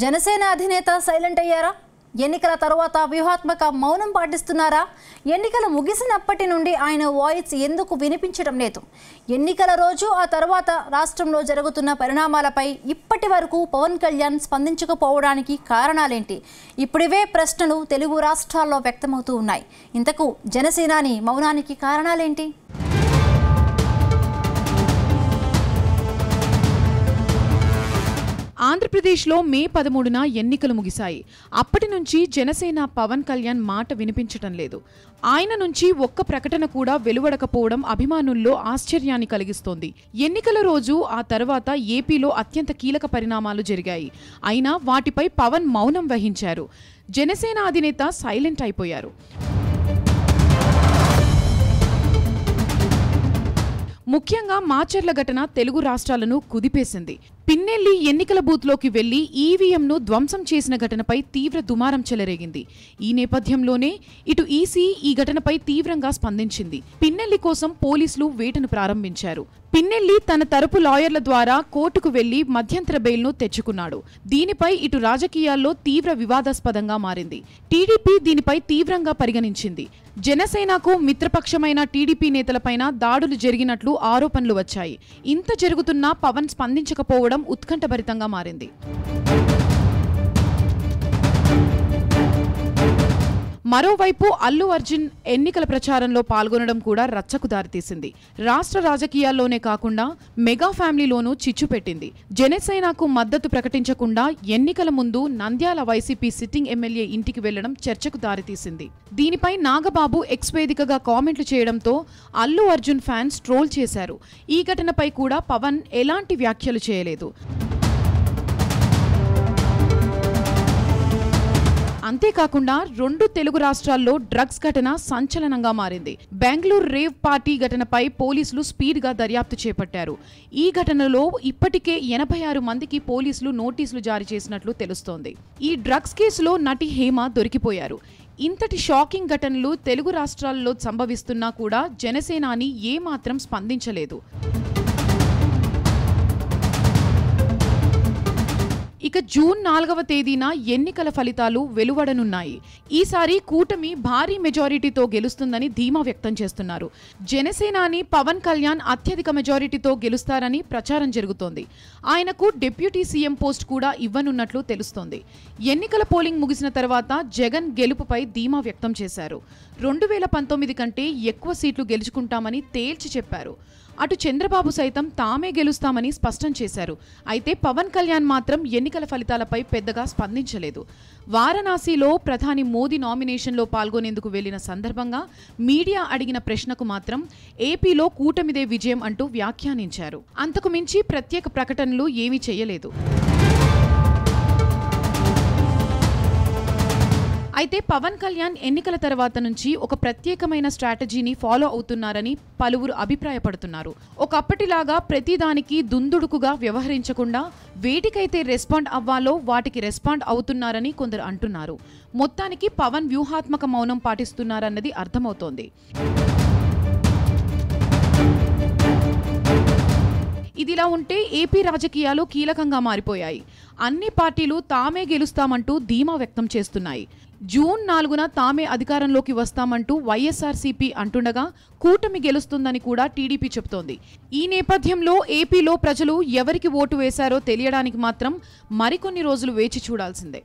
జనసేన అధినేత సైలెంట్ అయ్యారా? ఎన్నికల తర్వాత వ్యూహాత్మక మౌనం పాటిస్తున్నారా? ఎన్నికలు ముగిసినప్పటి నుండి ఆయన వాయిస్ ఎందుకు వినిపించడం లేదు? ఎన్నికల రోజు ఆ తర్వాత రాష్ట్రంలో జరుగుతున్న పరిణామాలపై ఇప్పటి వరకు పవన్ కళ్యాణ్ స్పందించకపోవడానికి కారణాలేంటి? ఇప్పుడివే ప్రశ్నలు తెలుగు రాష్ట్రాల్లో వ్యక్తమవుతూ ఉన్నాయి. ఇంతకు జనసేనాని మౌనానికి కారణాలేంటి? ఆంధ్రప్రదేశ్లో మే 13న ఎన్నికలు ముగిశాయి. అప్పటి నుంచి జనసేన పవన్ కళ్యాణ్ మాట వినిపించటం లేదు. ఆయన నుంచి ఒక్క ప్రకటన కూడా వెలువడకపోవడం అభిమానుల్లో ఆశ్చర్యాన్ని కలిగిస్తోంది. ఎన్నికల రోజు ఆ తర్వాత ఏపీలో అత్యంత కీలక పరిణామాలు జరిగాయి. అయినా వాటిపై పవన్ మౌనం వహించారు. జనసేన అధినేత సైలెంట్ అయిపోయారు. ముఖ్యంగా మాచర్ల ఘటన తెలుగు రాష్ట్రాలను కుదిపేసింది. పిన్నెల్లి ఎన్నికల బూత్లోకి వెళ్లి ఈవీఎంను ధ్వంసం చేసిన ఘటనపై తీవ్ర దుమారం చెలరేగింది. ఈ నేపథ్యంలోనే ఇటు ఈసీ ఈ ఘటనపై తీవ్రంగా స్పందించింది. పిన్నెల్లి కోసం పోలీసులు వేటను ప్రారంభించారు. పిన్నెల్లి తన తరపు లాయర్ల ద్వారా కోర్టుకు వెళ్లి మధ్యంతర బెయిల్ను తెచ్చుకున్నాడు. దీనిపై ఇటు రాజకీయాల్లో తీవ్ర వివాదాస్పదంగా మారింది. టీడీపీ దీనిపై తీవ్రంగా పరిగణించింది. జనసేనకు మిత్రపక్షమైన టీడీపీ నేతలపైన దాడులు జరిగినట్లు ఆరోపణలు వచ్చాయి. ఇంత జరుగుతున్నా పవన్ స్పందించకపోవడం ఉత్కంఠభరితంగా మారింది. మరోవైపు అల్లు అర్జున్ ఎన్నికల ప్రచారంలో పాల్గొనడం కూడా రచ్చకు దారితీసింది. రాష్ట్ర రాజకీయాల్లోనే కాకుండా మెగా ఫ్యామిలీలోనూ చిచ్చు పెట్టింది. జనసేనకు మద్దతు ప్రకటించకుండా ఎన్నికల ముందు నంద్యాల వైసీపీ సిట్టింగ్ ఎమ్మెల్యే ఇంటికి వెళ్లడం చర్చకు దారితీసింది. దీనిపై నాగబాబు ఎక్స్ వేదికగా కామెంట్లు చేయడంతో అల్లు అర్జున్ ఫ్యాన్స్ ట్రోల్ చేశారు. ఈ ఘటనపై కూడా పవన్ ఎలాంటి వ్యాఖ్యలు చేయలేదు. అంతేకాకుండా రెండు తెలుగు రాష్ట్రాల్లో డ్రగ్స్ ఘటన సంచలనంగా మారింది. బెంగళూరు రేవ్ పార్టీ ఘటనపై పోలీసులు స్పీడ్గా దర్యాప్తు చేపట్టారు. ఈ ఘటనలో ఇప్పటికే 86 మందికి పోలీసులు నోటీసులు జారీ చేసినట్లు తెలుస్తోంది. ఈ డ్రగ్స్ కేసులో నటి హేమ దొరికిపోయారు. ఇంతటి షాకింగ్ ఘటనలు తెలుగు రాష్ట్రాల్లో సంభవిస్తున్నా కూడా జనసేనాని ఏమాత్రం స్పందించలేదు. ఇక జూన్ 4వ తేదీన ఎన్నికల ఫలితాలు వెలువడనున్నాయి. ఈసారి కూటమి భారీ మెజారిటీతో గెలుస్తుందని ధీమా వ్యక్తం చేస్తున్నారు. జనసేనాని పవన్ కళ్యాణ్ అత్యధిక మెజారిటీతో గెలుస్తారని ప్రచారం జరుగుతోంది. ఆయనకు డిప్యూటీ సీఎం పోస్ట్ కూడా ఇవ్వనున్నట్లు తెలుస్తోంది. ఎన్నికల పోలింగ్ ముగిసిన తర్వాత జగన్ గెలుపుపై ధీమా వ్యక్తం చేశారు. 2019 కంటే ఎక్కువ సీట్లు గెలుచుకుంటామని తేల్చి చెప్పారు. అటు చంద్రబాబు సైతం తామే గెలుస్తామని స్పష్టం చేశారు. అయితే పవన్ కళ్యాణ్ మాత్రం ఎన్నికల ఫలితాలపై పెద్దగా స్పందించలేదు. వారణాసిలో ప్రధాని మోదీ నామినేషన్లో పాల్గొనేందుకు వెళ్లిన సందర్భంగా మీడియా అడిగిన ప్రశ్నకు మాత్రం ఏపీలో కూటమిదే విజయం అంటూ వ్యాఖ్యానించారు. అంతకు మించి ప్రత్యేక ప్రకటనలు ఏమీ చేయలేదు. అయితే పవన్ కళ్యాణ్ ఎన్నికల తర్వాత నుంచి ఒక ప్రత్యేకమైన స్ట్రాటజీని ఫాలో అవుతున్నారని పలువురు అభిప్రాయపడుతున్నారు. ఒకప్పటిలాగా ప్రతిదానికి దుందుడుకుగా వ్యవహరించకుండా వేటికైతే రెస్పాండ్ అవ్వాలో వాటికి రెస్పాండ్ అవుతున్నారని కొందరు అంటున్నారు. మొత్తానికి పవన్ వ్యూహాత్మక మౌనం పాటిస్తున్నారన్నది అర్థమవుతోంది. ఇదిలా ఉంటే ఏపీ రాజకీయాలు కీలకంగా మారిపోయాయి. అన్ని పార్టీలు తామే గెలుస్తామంటూ ధీమా వ్యక్తం చేస్తున్నాయి. జూన్ 4న తామే అధికారంలోకి వస్తామంటూ వైఎస్ఆర్సీపీ అంటుండగా కూటమి గెలుస్తుందని కూడా టీడీపీ చెబుతోంది. ఈ నేపథ్యంలో ఏపీలో ప్రజలు ఎవరికి ఓటు వేశారో తెలియడానికి మాత్రం మరికొన్ని రోజులు వేచి చూడాల్సిందే.